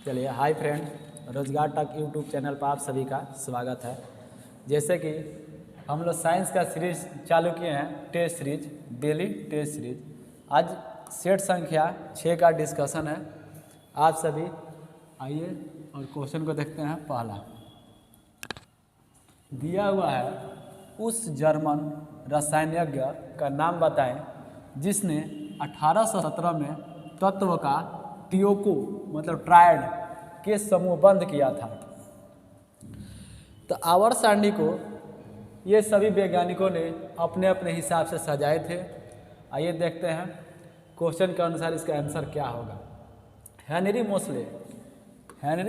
चलिए, hi friend, रोजगार तक यूट्यूब चैनल पर आप सभी का स्वागत है। जैसे कि हम लोग साइंस का सीरीज चालू किए हैं, test series, daily test series. आज सेट संख्या 6 का डिस्कशन है। आप सभी आइए और क्वेश्चन को देखते हैं। पहला दिया हुआ है, उस जर्मन रसायनज्ञ का नाम बताएं जिसने 1817 में तत्व का टियोको मतलब ट्रायड के समूह बंद किया था। तो आवर्त सारणी को ये सभी वैज्ञानिकों ने अपने अपने हिसाब से सजाए थे। आइए देखते हैं क्वेश्चन के अनुसार इसका आंसर क्या होगा। हेनरी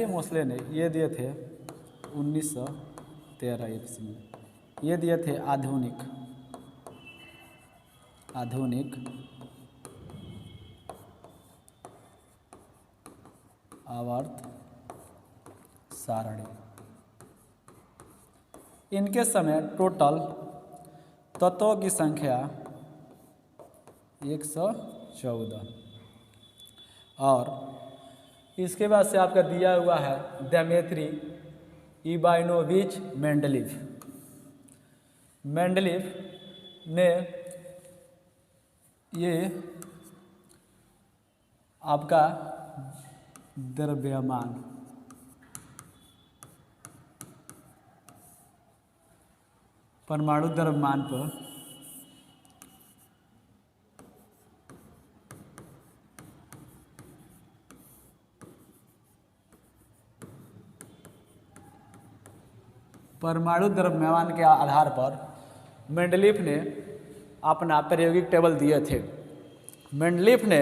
मोसले ने ये दिए थे 1913 ईस्वी, ये दिए थे आधुनिक आवर्त सारणी। इनके समय टोटल तत्वों की संख्या 114 और इसके बाद से आपका दिया हुआ है डेमेत्री इवानोविच मेंडलीफ ने ये आपका द्रव्यमान परमाणु द्रव्यमान पर परमाणु द्रव्यमान के आधार पर मेंडलीफ ने अपना प्रायोगिक टेबल दिए थे। मेंडलीफ ने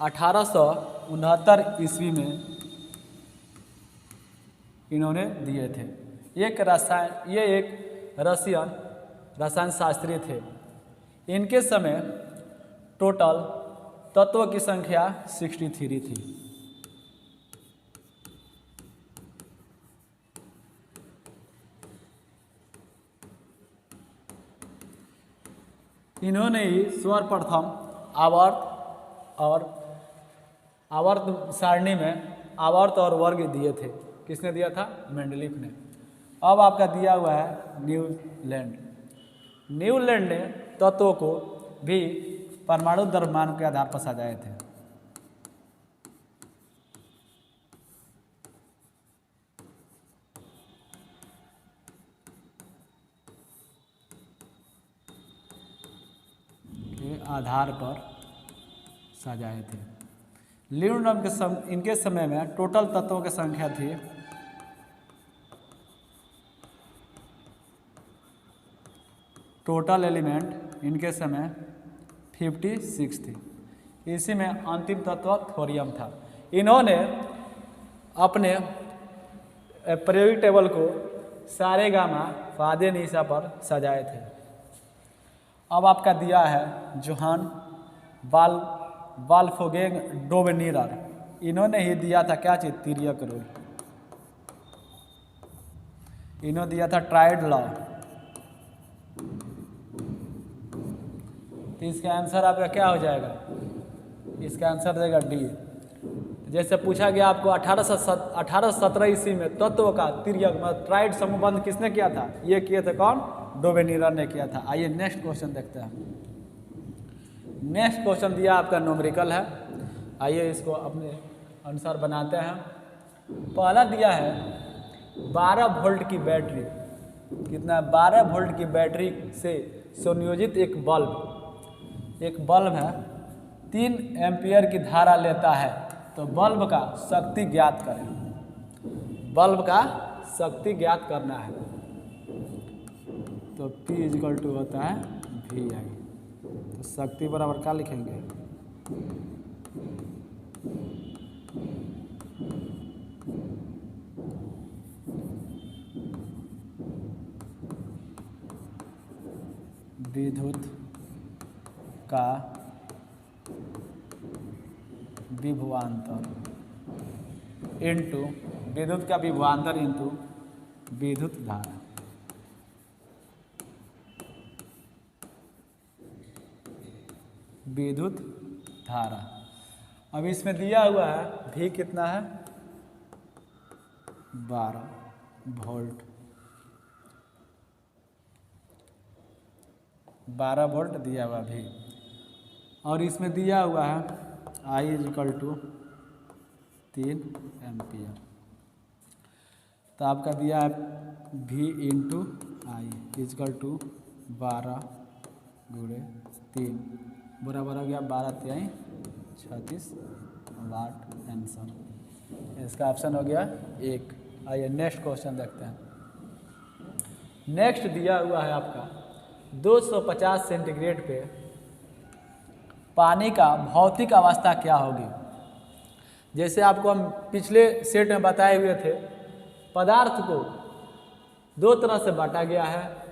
1869 ईस्वी में इन्होंने दिए थे। ये एक रशियन रसायन शास्त्री थे। इनके समय टोटल तत्वों की संख्या 63 थी। इन्होंने ही सर्वप्रथम आवर्त सारणी में आवर्त और वर्ग दिए थे। किसने दिया था? मेंडलीफ ने। अब आपका दिया हुआ है न्यूलैंड ने तत्वों को भी परमाणु द्रव्यमान के आधार पर सजाए थे। आधार पर सजाए थे। न्यूलैंड के इनके समय में टोटल तत्वों की संख्या थी टोटल एलिमेंट इनके समय 56 थी। इसी में अंतिम तत्व थोरियम था। इन्होंने अपने प्रायोगिक टेबल को सारे गामा फादे निशा पर सजाए थे। अब आपका दिया है जोहान वाल्फगैंग डोबेनीरर। इन्होंने ही दिया था क्या चीज? तिर्यक रूल। इन्होंने दिया था ट्राइड लॉ। तो इसका आंसर आपका क्या हो जाएगा? इसका आंसर देगा डी। जैसे पूछा गया आपको 1817 ईस्वी में तत्व का तिर्यक मतलब ट्राइड समूहबंध किसने किया था? ये किए थे कौन? डोबेनीरर ने किया था। आइए नेक्स्ट क्वेश्चन देखते हैं। नेक्स्ट क्वेश्चन दिया आपका न्यूमेरिकल है। आइए इसको अपने अनुसार बनाते हैं। पहला दिया है 12 वोल्ट की बैटरी। कितना? 12 वोल्ट की बैटरी से संयोजित एक बल्ब है 3 एम्पियर की धारा लेता है। तो बल्ब का शक्ति ज्ञात करें। बल्ब का शक्ति ज्ञात करना है। तो P = होता है VI। तो शक्ति बराबर क्या लिखेंगे? विद्युत का विभवांतर इंटू विद्युत धारा। विद्युत धारा। अब इसमें दिया हुआ है V कितना है 12 वोल्ट, 12 वोल्ट दिया हुआ भी, और इसमें दिया हुआ है I = 3 एम्पियर। तो आपका दिया है V × I = 12 × 3 बराबर हो गया 12×3 = 36 वाट आंसर। इसका ऑप्शन हो गया 1। आइए नेक्स्ट क्वेश्चन देखते हैं। नेक्स्ट दिया हुआ है आपका 250 सेंटीग्रेड पे पानी का भौतिक अवस्था क्या होगी। जैसे आपको हम पिछले सेट में बताए हुए थे, पदार्थ को दो तरह से बांटा गया है।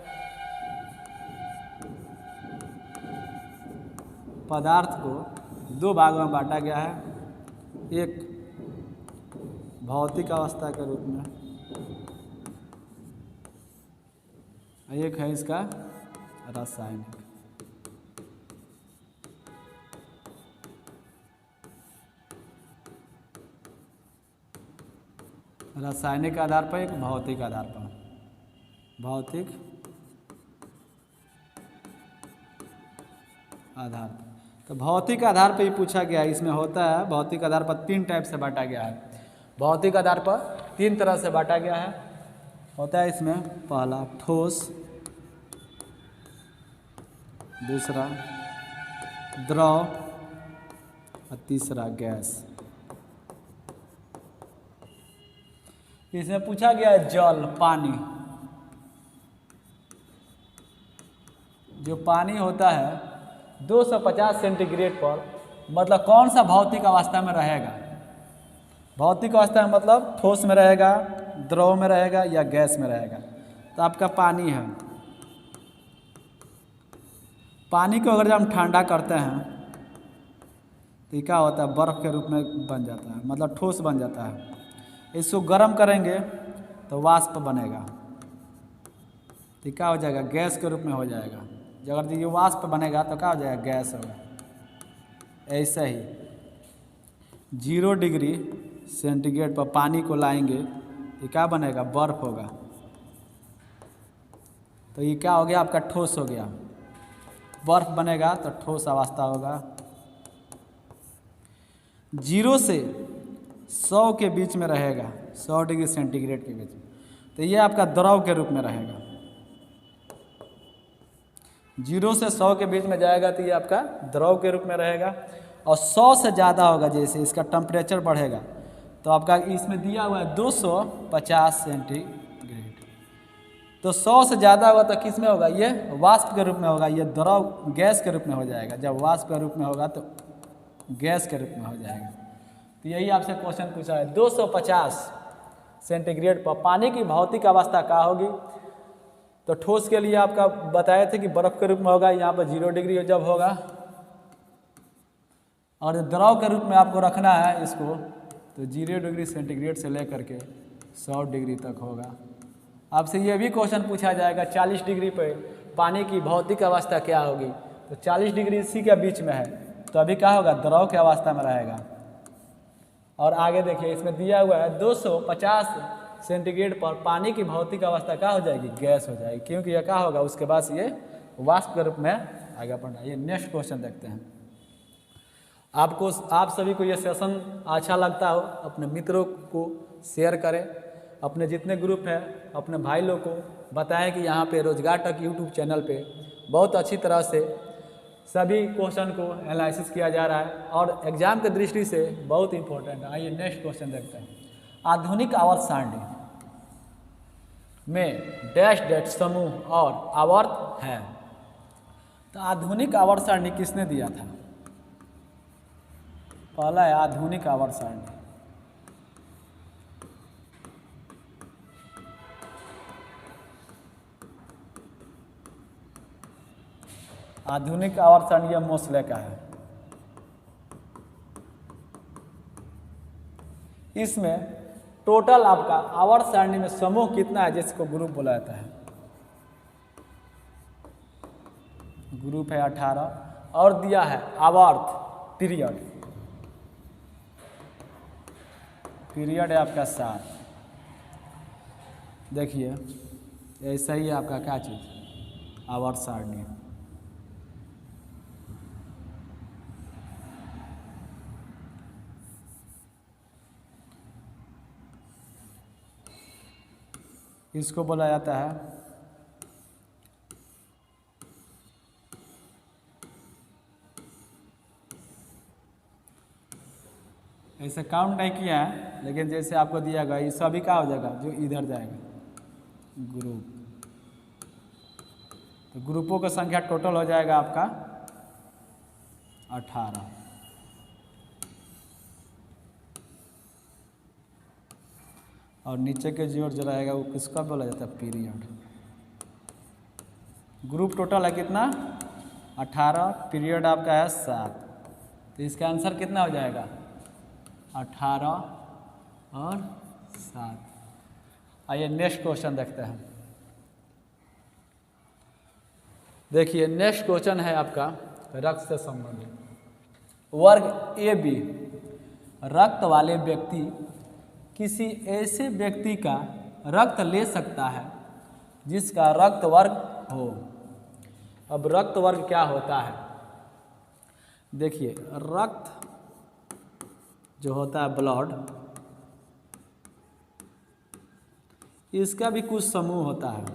पदार्थ को दो भागों में बांटा गया है, एक भौतिक अवस्था के रूप में, एक है इसका रासायनिक। रासायनिक आधार पर, एक भौतिक आधार पर। भौतिक आधार पर, तो भौतिक आधार पर ही पूछा गया है। इसमें होता है भौतिक आधार पर 3 टाइप से बांटा गया है। भौतिक आधार पर 3 तरह से बांटा गया है। होता है इसमें पहला ठोस, दूसरा द्रव और तीसरा गैस। इसमें पूछा गया है जल, पानी। जो पानी होता है 250 सेंटीग्रेड पर, मतलब कौन सा भौतिक अवस्था में रहेगा। भौतिक अवस्था में मतलब ठोस में रहेगा, द्रव में रहेगा या गैस में रहेगा। तो आपका पानी है। पानी को अगर जब हम ठंडा करते हैं तो क्या होता है, बर्फ़ के रूप में बन जाता है, मतलब ठोस बन जाता है। इसको गर्म करेंगे तो वाष्प बनेगा, तो क्या हो जाएगा, गैस के रूप में हो जाएगा। जब अगर ये वाष्प बनेगा तो क्या हो जाएगा, गैस होगा। ऐसे ही 0 डिग्री सेंटीग्रेड पर पानी को लाएंगे तो क्या बनेगा, बर्फ़ होगा। तो ये क्या हो गया, आपका ठोस हो गया। बर्फ़ बनेगा तो ठोस अवस्था होगा। 0 से 100 के बीच में रहेगा, 100 डिग्री सेंटीग्रेड के बीच में, तो ये आपका द्रव के रूप में रहेगा। 0 से 100 के बीच में जाएगा तो ये आपका द्रव के रूप में रहेगा। और 100 से ज़्यादा होगा, जैसे इसका टेम्परेचर बढ़ेगा तो आपका इसमें दिया हुआ है 250 सेंटीग्रेड। तो 100 से ज़्यादा होगा तो किस में होगा, ये वाष्प के रूप में होगा, ये द्रव गैस के रूप में हो जाएगा। जब वाष्प के रूप में होगा तो गैस के रूप में हो जाएगा। तो यही आपसे क्वेश्चन पूछा है, 250 सेंटीग्रेड पर पानी की भौतिक अवस्था क्या होगी। तो ठोस के लिए आपका बताए थे कि बर्फ़ के रूप में होगा, यहाँ पर 0 डिग्री जब होगा। और द्रव के रूप में आपको रखना है इसको, तो 0 डिग्री सेंटीग्रेड से लेकर के 100 डिग्री तक होगा। आपसे ये भी क्वेश्चन पूछा जाएगा 40 डिग्री पर पानी की भौतिक अवस्था क्या होगी। तो 40 डिग्री इसी के बीच में है, तो अभी क्या होगा, द्रव की अवस्था में रहेगा। और आगे देखिए इसमें दिया हुआ है 250 सेंटीग्रेड पर पानी की भौतिक अवस्था क्या हो जाएगी, गैस हो जाएगी, क्योंकि यह क्या होगा, उसके बाद ये वाष्प के रूप में आगे बढ़ना। ये नेक्स्ट क्वेश्चन देखते हैं। आप सभी को ये सेशन अच्छा लगता हो, अपने मित्रों को शेयर करें, अपने जितने ग्रुप हैं अपने भाई लोग को बताएं कि यहाँ पे रोजगार तक यूट्यूब चैनल पे बहुत अच्छी तरह से सभी क्वेश्चन को एनालिसिस किया जा रहा है और एग्जाम के दृष्टि से बहुत इंपॉर्टेंट है। आइए नेक्स्ट क्वेश्चन देखते हैं। आधुनिक आवर्त सारणी में डैश डैश समूह और आवर्त है। तो आधुनिक आवर्त सारणी किसने दिया था? पहला है आधुनिक आवर्त सारणी। आधुनिक आवर्त सारणी मोसले का है। इसमें टोटल आपका आवर्त सारणी में समूह कितना है जिसको ग्रुप बोला जाता है? ग्रुप है 18 और दिया है आवर्त पीरियड है आपका 7। देखिए ऐसा ही है आपका क्या चीज़, आवर्त सारणी। इसको बोला जाता है ऐसे काउंट नहीं किया है, लेकिन जैसे आपको दिया गया ये सभी का हो जाएगा जो इधर जाएगा, ग्रुप। तो ग्रुपों का संख्या टोटल हो जाएगा आपका 18। और नीचे के जोड़ जो रहेगा वो किसका बोला जाता है, पीरियड। ग्रुप टोटल है कितना, 18, पीरियड आपका है 7। तो इसका आंसर कितना हो जाएगा, 18 और 7। आइए नेक्स्ट क्वेश्चन देखते हैं। देखिए नेक्स्ट क्वेश्चन है आपका रक्त से संबंधित। वर्ग ए बी, रक्त वाले व्यक्ति किसी ऐसे व्यक्ति का रक्त ले सकता है जिसका रक्त वर्ग हो। अब रक्त वर्ग क्या होता है, देखिए रक्त जो होता है ब्लड, इसका भी कुछ समूह होता है।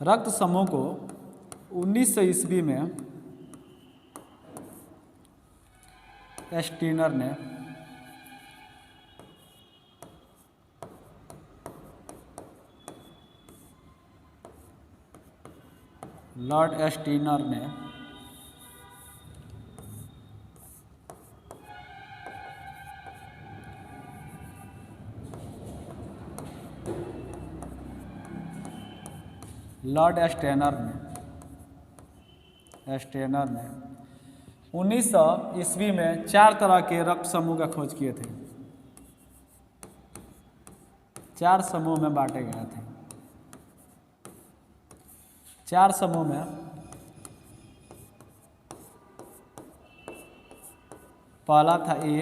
रक्त समूह को 1900 ईस्वी में स्टीनर ने लॉर्ड स्टीनर ने लॉर्ड स्टेनर ने 1900 ईस्वी में 4 तरह के रक्त समूह का खोज किए थे। 4 समूह में बांटे गए थे। 4 समूह में पहला था ए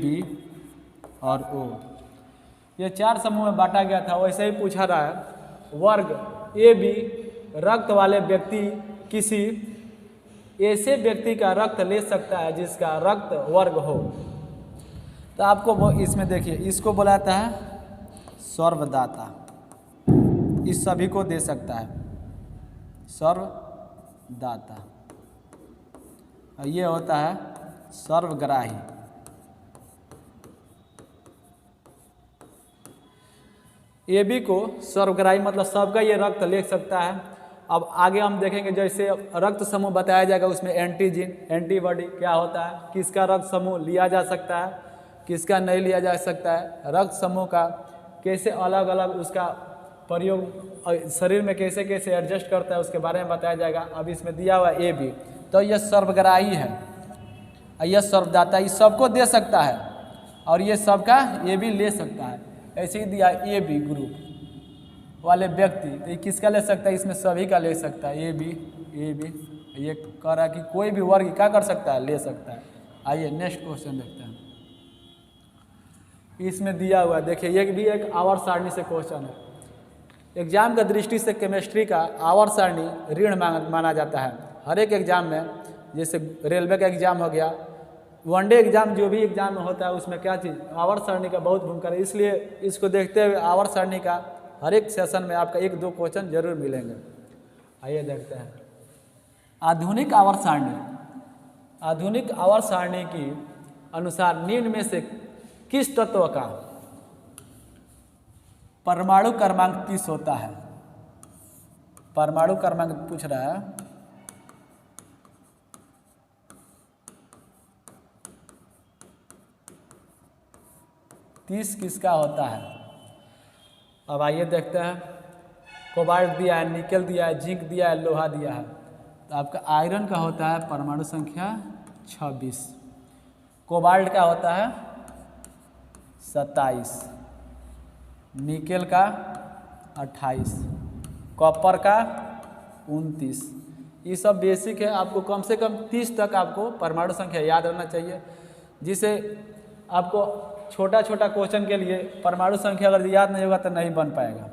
बी और ओ। ये 4 समूह में बांटा गया था। वैसे ही पूछा रहा है वर्ग ए बी, रक्त वाले व्यक्ति किसी ऐसे व्यक्ति का रक्त ले सकता है जिसका रक्त वर्ग हो। तो आपको इसमें देखिए, इसको बोला जाता है सर्वदाता। इस सभी को दे सकता है सर्वदाता। और ये होता है सर्वग्राही। ए बी को सर्वग्राही मतलब सबका ये रक्त ले सकता है। अब आगे हम देखेंगे जैसे रक्त समूह बताया जाएगा, उसमें एंटीजन एंटीबॉडी क्या होता है, किसका रक्त समूह लिया जा सकता है, किसका नहीं लिया जा सकता है, रक्त समूह का कैसे अलग अलग उसका प्रयोग शरीर में कैसे कैसे एडजस्ट करता है, उसके बारे में बताया जाएगा। अब इसमें दिया हुआ ए बी, तो यह सर्वग्राही है, यह सर्वदाता, ये सबको दे सकता है और ये सबका ये भी ले सकता है। ऐसे ही दिया ए बी ग्रुप वाले व्यक्ति, तो ये किसका ले सकता है, इसमें सभी का ले सकता है। ए बी ये कह रहा है कि कोई भी वर्ग क्या कर सकता है, ले सकता है। आइए नेक्स्ट क्वेश्चन देखते हैं। इसमें दिया हुआ देखिए, ये भी एक आवर्त सारणी से क्वेश्चन है। एग्जाम की दृष्टि से केमिस्ट्री का आवर्त सारणी ऋण माना जाता है। हर एक एग्जाम में, जैसे रेलवे का एग्जाम हो गया, वनडे एग्जाम जो भी एग्जाम में होता है, उसमें क्या चीज़ आवर्त सारणी का बहुत भूमिका है। इसलिए इसको देखते हुए आवर्त सारणी का हर एक सेशन में आपका 1-2 क्वेश्चन जरूर मिलेंगे। आइए देखते हैं आधुनिक आवर्त सारणी। आधुनिक आवर्त सारणी की अनुसार निम्न में से किस तत्व का परमाणु क्रमांक 30 होता है। परमाणु क्रमांक पूछ रहा है। तीस किसका होता है। अब आइए देखते हैं। कोबाल्ट दिया है, निकल दिया है, जिंक दिया है, लोहा दिया है। तो आपका आयरन का होता है परमाणु संख्या 26, कोबाल्ट का होता है 27, निकेल का 28, कॉपर का 29। ये सब बेसिक है। आपको कम से कम 30 तक आपको परमाणु संख्या याद रहना चाहिए, जिसे आपको छोटा छोटा क्वेश्चन के लिए परमाणु संख्या अगर याद नहीं होगा तो नहीं बन पाएगा।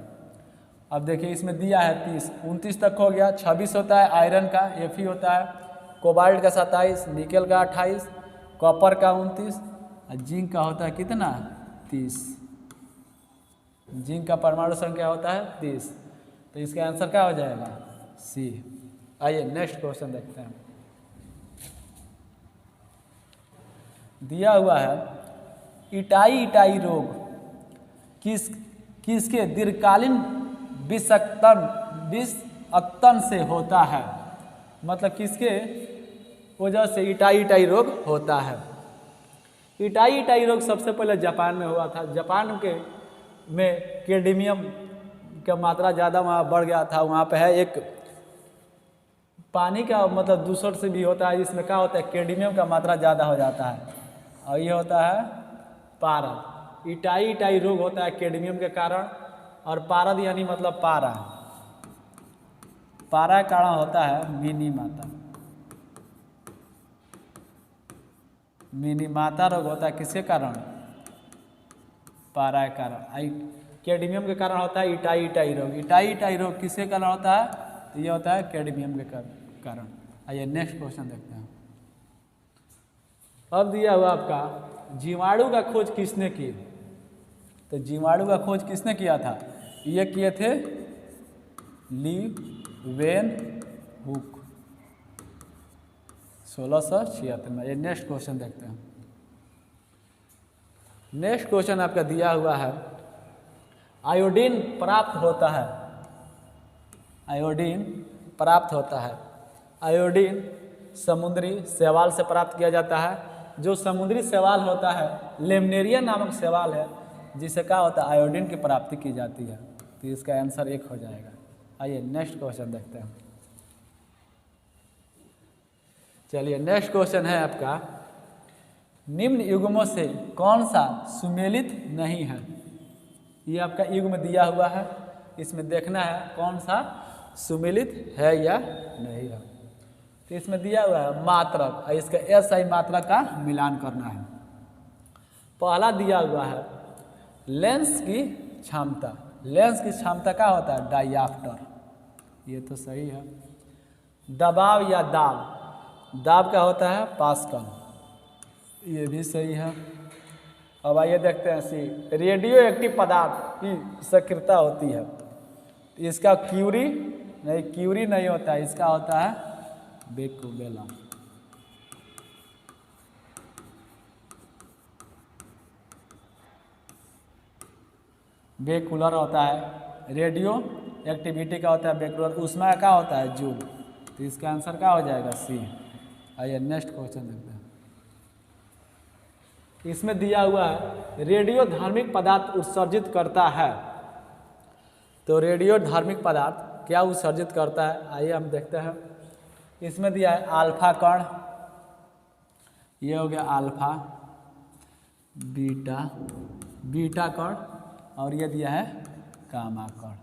अब देखिए इसमें दिया है 30, 29 तक हो गया। 26 होता है आयरन का, Fe होता है, कोबाल्ट का 27, निकेल का 28, कॉपर का 29 और जिंक का होता है कितना 30। जिंक का परमाणु संख्या होता है 30। तो इसका आंसर क्या हो जाएगा सी। आइए नेक्स्ट क्वेश्चन देखते हैं। दिया हुआ है इटाई रोग किसके दीर्घकालीन विषाक्तन से होता है, मतलब किसके वजह से इटाई रोग होता है। इटाई रोग सबसे पहले जापान में हुआ था। जापान में कैडमियम का मात्रा ज़्यादा वहाँ बढ़ गया था। वहाँ पे है एक पानी का मतलब दूषण से भी होता है, जिसमें क्या होता है कैडमियम का मात्रा ज़्यादा हो जाता है, और ये होता है पारद। इटाई रोग होता है कैडमियम के कारण, और पारद यानी मतलब पारा का कारण होता है मिनीमाता रोग होता है किसके कारण, पारा के कारण। कैडमियम के कारण होता है इटाई रोग। इटाई रोग किसके कारण होता है, तो ये होता है कैडमियम के कारण। आइए नेक्स्ट क्वेश्चन देखते हैं। अब दिया हुआ आपका जीवाणु का खोज किसने की, तो जीवाणु का खोज किसने किया था, ये किए थे लीवेनहुक 1676 में। ये नेक्स्ट क्वेश्चन देखते हैं। नेक्स्ट क्वेश्चन आपका दिया हुआ है आयोडीन प्राप्त होता है। आयोडीन समुद्री शैवाल से प्राप्त किया जाता है। जो समुद्री शैवाल होता है लेमनेरिया नामक शैवाल है, जिसे क्या होता है आयोडीन की प्राप्ति की जाती है। तो इसका आंसर 1 हो जाएगा। आइए नेक्स्ट क्वेश्चन देखते हैं। चलिए नेक्स्ट क्वेश्चन है आपका निम्न युग्मों से कौन सा सुमेलित नहीं है। ये आपका युग्म दिया हुआ है, इसमें देखना है कौन सा सुमेलित है या नहीं है। तो इसमें दिया हुआ है मात्रक, और इसका SI मात्रक का मिलान करना है। पहला दिया हुआ है लेंस की क्षमता। लेंस की क्षमता क्या होता है डायऑप्टर, ये तो सही है। दबाव या दाब का होता है पास्कल, ये भी सही है। अब आइए देखते हैं सी रेडियो एक्टिव पदार्थ की सक्रियता होती है। इसका क्यूरी नहीं होता है, इसका होता है बेकुबेला। बेकुलर होता है। रेडियो एक्टिविटी का होता है बेकुलर। ऊष्मा का होता है जूल। तो इसका आंसर क्या हो जाएगा सी। आइए नेक्स्ट क्वेश्चन देखते हैं। इसमें दिया हुआ है रेडियो धार्मिक पदार्थ उत्सर्जित करता है। तो रेडियो धार्मिक पदार्थ क्या उत्सर्जित करता है, आइए हम देखते हैं। इसमें दिया है अल्फा कण, ये हो गया अल्फा, बीटा कण, और ये दिया है गामा कण।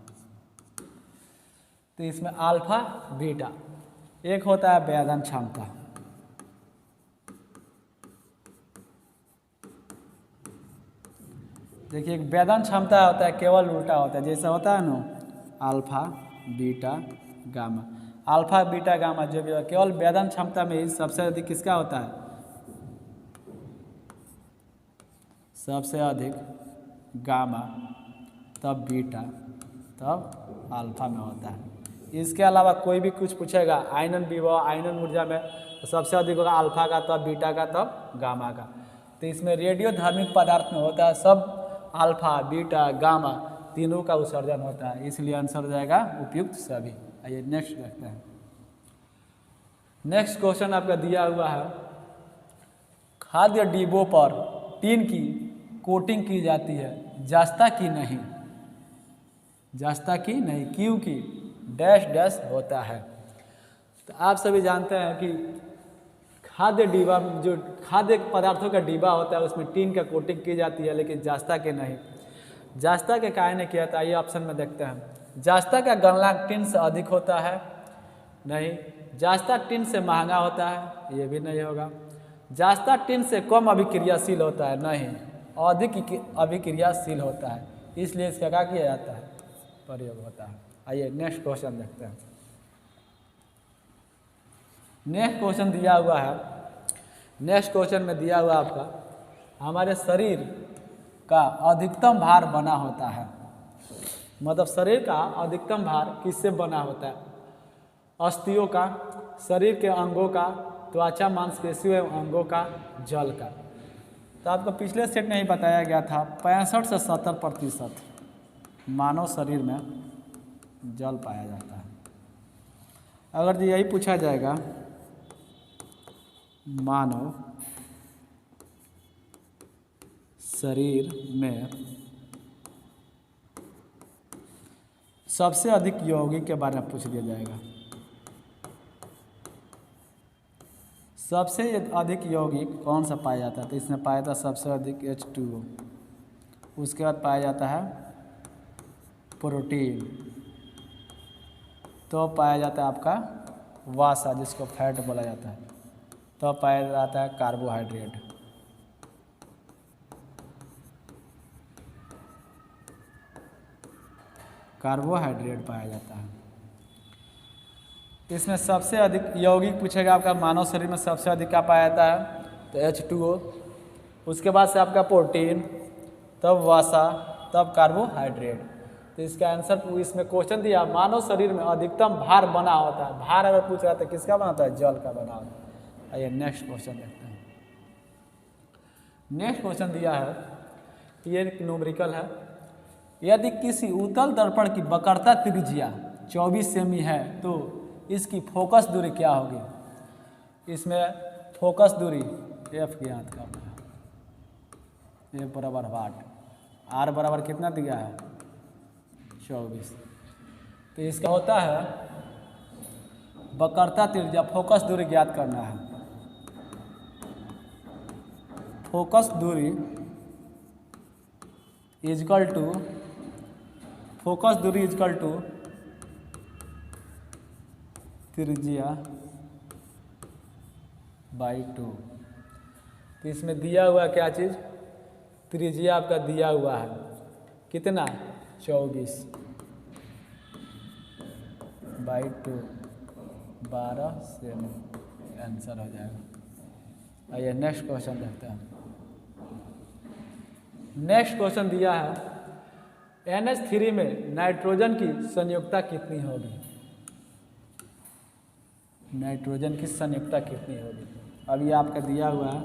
तो इसमें अल्फा बीटा, एक होता है वेदन क्षमता। देखिए एक वेदन क्षमता होता है केवल उल्टा होता है, जैसा होता है ना alpha beta gamma. Alpha beta gamma जो भी है केवल वेदन क्षमता में ही सबसे अधिक किसका होता है, सबसे अधिक गामा, तब बीटा, तब अल्फा में होता है। इसके अलावा कोई भी कुछ पूछेगा आयनन विभव आयनन ऊर्जा में, तो सबसे अधिक होगा अल्फा का, तब बीटा का, तब गामा का। तो इसमें रेडियो धार्मिक पदार्थ में होता है सब अल्फा बीटा गामा तीनों का उत्सर्जन होता है, इसलिए आंसर हो जाएगा उपयुक्त सभी। आइए नेक्स्ट देखते हैं। नेक्स्ट क्वेश्चन आपका दिया हुआ है खाद्य डिब्बों पर टीन की कोटिंग की जाती है, जस्ता की नहीं, जस्ता की नहीं, क्योंकि डैश डैश होता है। तो आप सभी जानते हैं कि खाद्य डिब्बा जो खाद्य पदार्थों का डिब्बा होता है उसमें टीन का कोटिंग की जाती है, लेकिन जस्ता के नहीं। जस्ता के काहे ने किया था, ये ऑप्शन में देखते हैं। जस्ता का गलनांक टीन से अधिक होता है, नहीं। जास्ता टिन से महंगा होता है, ये भी नहीं होगा। जास्ता टिन से कम अभिक्रियाशील होता है, नहीं। अधिक अभिक्रियाशील होता है, इसलिए इसका क्या किया जाता है, प्रयोग होता है। आइए नेक्स्ट क्वेश्चन देखते हैं। नेक्स्ट क्वेश्चन दिया हुआ है, नेक्स्ट क्वेश्चन में दिया हुआ आपका, हमारे शरीर का अधिकतम भार बना होता है, मतलब शरीर का अधिकतम भार किससे बना होता है? अस्थियों का, शरीर के अंगों का, त्वचा मांसपेशियों एवं अंगों का, जल का। तो आपको पिछले सेट में ही बताया गया था 65 से 70% मानव शरीर में जल पाया जाता है। अगर यही पूछा जाएगा मानव शरीर में सबसे अधिक यौगिक के बारे में पूछ दिया जाएगा, सबसे अधिक यौगिक कौन सा पाया जाता है? तो इसमें पाया जाता है सबसे अधिक H2O, उसके बाद पाया जाता है प्रोटीन, तो पाया जाता है आपका वासा जिसको फैट बोला जाता है, तो पाया जाता है कार्बोहाइड्रेट। कार्बोहाइड्रेट पाया जाता है। इसमें सबसे अधिक यौगिक पूछेगा आपका मानव शरीर में सबसे अधिक क्या पाया जाता है? तो H2O, उसके बाद से आपका प्रोटीन, तब वसा, तब कार्बोहाइड्रेट। तो इसका आंसर, इसमें क्वेश्चन दिया मानव शरीर में अधिकतम भार बना होता है, भार अगर पूछ रहा था किसका बना होता है? जल का बना होता है। आइए नेक्स्ट क्वेश्चन देखते हैं। नेक्स्ट क्वेश्चन दिया है, ये एक न्यूमेरिकल है, यदि किसी उत्तल दर्पण की वक्रता त्रिज्या 24 सेमी है तो इसकी फोकस दूरी क्या होगी? इसमें फोकस दूरी F की याद करना है, F बराबर वाट, R बराबर कितना दिया है? 24। तो इसका होता है वक्रता त्रिज्या, फोकस दूरी ज्ञात करना है। फोकस दूरी इजकल टू, फोकस दूरी इजकल टू त्रिज्या बाई 2। तो इसमें दिया हुआ क्या चीज़? त्रिज्या आपका दिया हुआ है कितना? 24 बाई 2, 12 सेमी, आंसर हो जाएगा। आइए नेक्स्ट क्वेश्चन देखते हैं। नेक्स्ट क्वेश्चन दिया है, NH3 में नाइट्रोजन की संयुक्ता कितनी होगी? नाइट्रोजन की संयुक्ता कितनी होगी? अभी आपका दिया हुआ है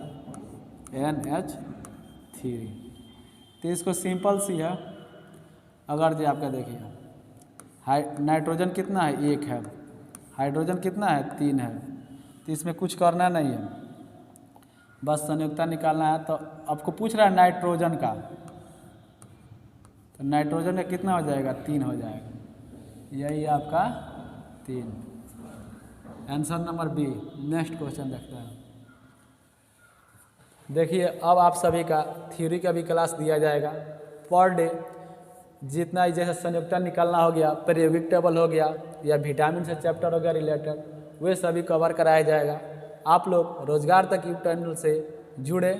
NH3, तो इसको सिंपल सी है। अगर जो आपका देखिए नाइट्रोजन कितना है? 1 है, हाइड्रोजन कितना है? 3 है। तो इसमें कुछ करना नहीं है, बस संयुक्ता निकालना है। तो आपको पूछ रहा है नाइट्रोजन का, तो नाइट्रोजन का कितना हो जाएगा? 3 हो जाएगा, यही आपका 3, answer number B. Next question देखते हैं। देखिए अब आप सभी का थ्योरी का भी क्लास दिया जाएगा पर डे, जितना जैसे संयुक्ता निकालना हो गया, प्रायोगिक टेबल हो गया, या विटामिन से चैप्टर हो गया रिलेटेड, वे सभी कवर कराया जाएगा। आप लोग रोजगार तक यूट्यूब चैनल से जुड़े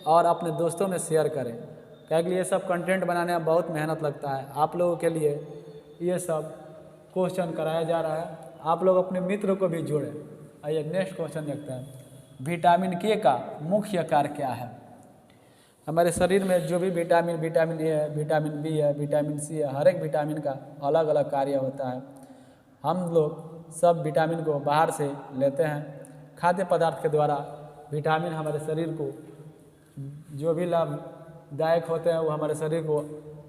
और अपने दोस्तों में शेयर करें, क्योंकि ये सब कंटेंट बनाने में बहुत मेहनत लगता है। आप लोगों के लिए ये सब क्वेश्चन कराया जा रहा है, आप लोग अपने मित्रों को भी जोड़ें। आइए नेक्स्ट क्वेश्चन देखते हैं। विटामिन के का मुख्य कार्य क्या है? हमारे शरीर में जो भी विटामिन ए है, विटामिन बी है, विटामिन सी है, हर एक विटामिन का अलग अलग कार्य होता है। हम लोग सब विटामिन को बाहर से लेते हैं, खाद्य पदार्थ के द्वारा विटामिन हमारे शरीर को जो भी लाभदायक होते हैं वो हमारे शरीर को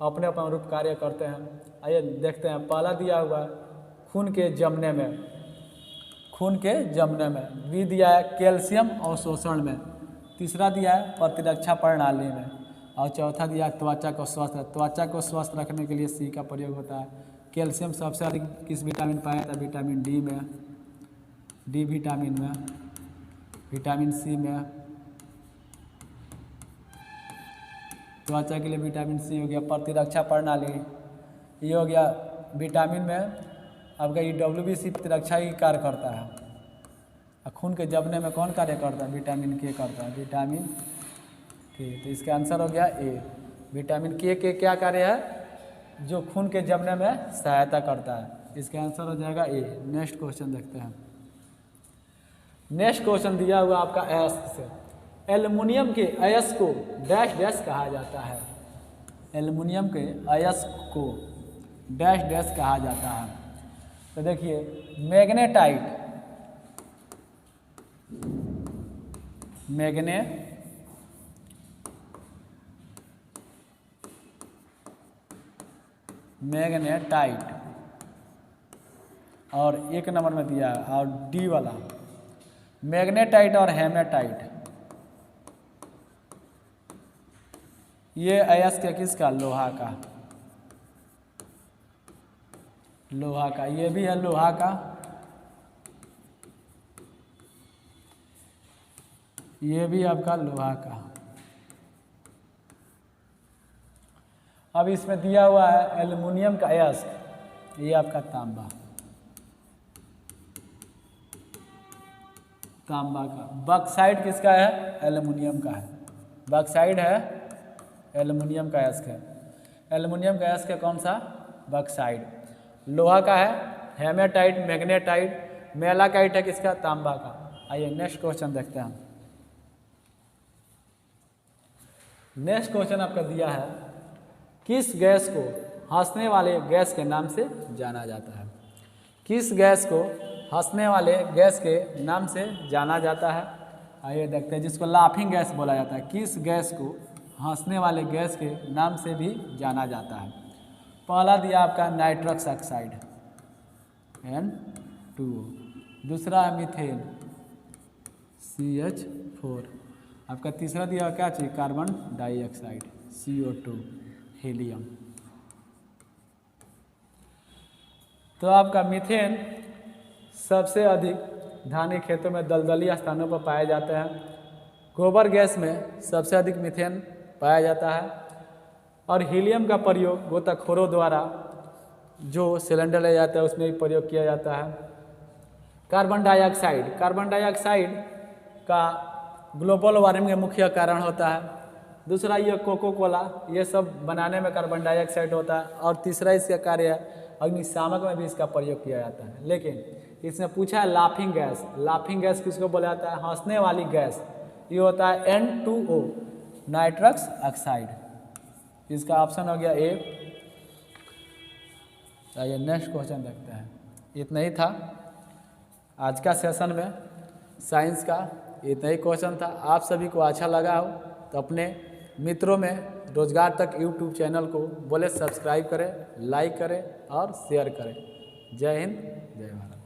अपने अपने रूप कार्य करते हैं। आइए देखते हैं। पहला दिया हुआ खून के जमने में, खून के जमने में। बी दिया है कैल्शियम अवशोषण में। तीसरा दिया है प्रतिरक्षा प्रणाली में। और चौथा दिया है त्वचा को स्वस्थ, त्वचा को स्वस्थ रखने के लिए सी का प्रयोग होता है। कैल्शियम सबसे अधिक किस विटामिन पाया जाता है? विटामिन डी में, डी विटामिन में, विटामिन सी में। त्वचा के लिए विटामिन सी हो गया। प्रतिरक्षा प्रणाली ये हो गया विटामिन में, आपका ये WBC प्रतिरक्षा की कार्य करता है। और खून के जमने में कौन कार्य करता है? विटामिन के करता है, विटामिन के। तो इसका आंसर हो गया ए। विटामिन के क्या कार्य है? जो खून के जमने में सहायता करता है। इसका आंसर हो जाएगा ए। नेक्स्ट क्वेश्चन देखते हैं। नेक्स्ट क्वेश्चन दिया हुआ आपका अयस्क से। एल्युमिनियम के अयस्क को डैश डैश कहा जाता है। एल्युमिनियम के अयस्क को डैश डैश कहा जाता है। तो देखिए मैग्नेटाइट, मैग्नेटाइट और एक नंबर में दिया है और डी वाला मैग्नेटाइट और हेमेटाइट। ये अयस्क है किसका? लोहा का। लोहा का, ये भी है लोहा का। ये भी आपका लोहा का। अब इसमें दिया हुआ है एल्युमिनियम का अयस्क, ये आपका तांबा, तांबा का। बॉक्साइट किसका है? एल्युमिनियम का है। बॉक्साइट है, एल्युमिनियम का अयस्क है। एल्युमिनियम का अयस्क है कौन सा? बॉक्साइट। लोहा का है हेमेटाइट, मैग्नेटाइट। मेलाकाइट है किसका? तांबा का। आइए नेक्स्ट क्वेश्चन देखते हैं। नेक्स्ट क्वेश्चन आपका दिया है, किस गैस को हंसने वाले गैस के नाम से जाना जाता है? किस गैस को हंसने वाले गैस के नाम से जाना जाता है? आइए देखते हैं, जिसको लाफिंग गैस बोला जाता है। किस गैस को हंसने वाले गैस के नाम से भी जाना जाता है? पहला दिया आपका नाइट्रस ऑक्साइड N2O, दूसरा है मीथेन CH4, आपका तीसरा दिया क्या चाहिए? Carbon dioxide CO2, helium. तो आपका मीथेन सबसे अधिक धानी खेतों में दलदली स्थानों पर पाए जाते हैं। गोबर गैस में सबसे अधिक मीथेन पाया जाता है। और हीलियम का प्रयोग गोताखोरों द्वारा जो सिलेंडर ले जाता है उसमें भी प्रयोग किया जाता है। कार्बन डाइऑक्साइड, कार्बन डाइऑक्साइड का ग्लोबल वार्मिंग का मुख्य कारण होता है। दूसरा ये कोको कोला, ये सब बनाने में कार्बन डाइऑक्साइड होता है। और तीसरा इसका कार्य है अग्निशामक में भी इसका प्रयोग किया जाता है। लेकिन इसमें पूछा है लाफिंग गैस। लाफिंग गैस किसको बोला जाता है? हंसने वाली गैस। ये होता है N2O, नाइट्रस ऑक्साइड। इसका ऑप्शन हो गया ए। आइए नेक्स्ट क्वेश्चन देखते हैं। इतना ही था आज का सेशन में साइंस का, इतना ही क्वेश्चन था। आप सभी को अच्छा लगा हो तो अपने मित्रों में रोजगार तक यूट्यूब चैनल को बोले सब्सक्राइब करें, लाइक करें और शेयर करें। जय हिंद, जय भारत।